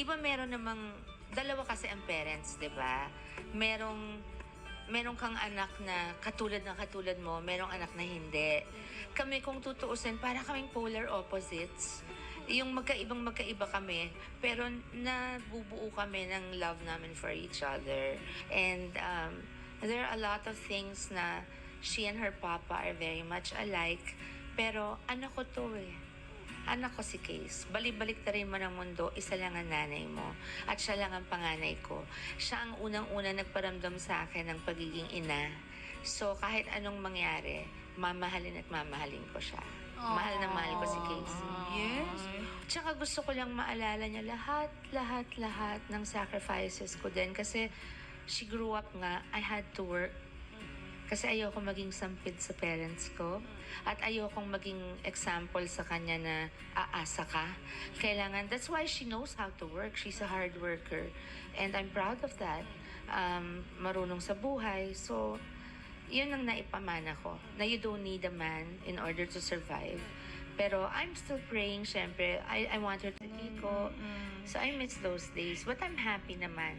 Di ba meron namang, dalawa kasi ang parents, di ba? Merong kang anak na katulad mo, merong anak na hindi. Kami kung tutuusin, para kaming polar opposites. Yung magkaiba kami, pero nabubuo kami ng love namin for each other. And there are a lot of things na she and her papa are very much alike. Pero anak ko to eh. Anak ko si Case. Balik-balik na rin mo ng mundo, isa lang ang nanay mo. At siya lang ang panganay ko. Siya ang unang-una nagparamdam sa akin ng pagiging ina. So, kahit anong mangyari, mamahalin at mamahalin ko siya. Mahal na mahal ko si Case. Yes. Tsaka gusto ko lang maalala niya lahat ng sacrifices ko din. Kasi she grew up nga, I had to work. Kasi ayoko maging sampid sa parents ko. At ayokong maging example sa kanya na aasa ka. Kailangan, that's why she knows how to work. She's a hard worker. And I'm proud of that. Marunong sa buhay. So, yun ang naipamana ko. Na you don't need a man in order to survive. Pero I'm still praying, syempre. I want her to Kiko. So I miss those days. But I'm happy naman.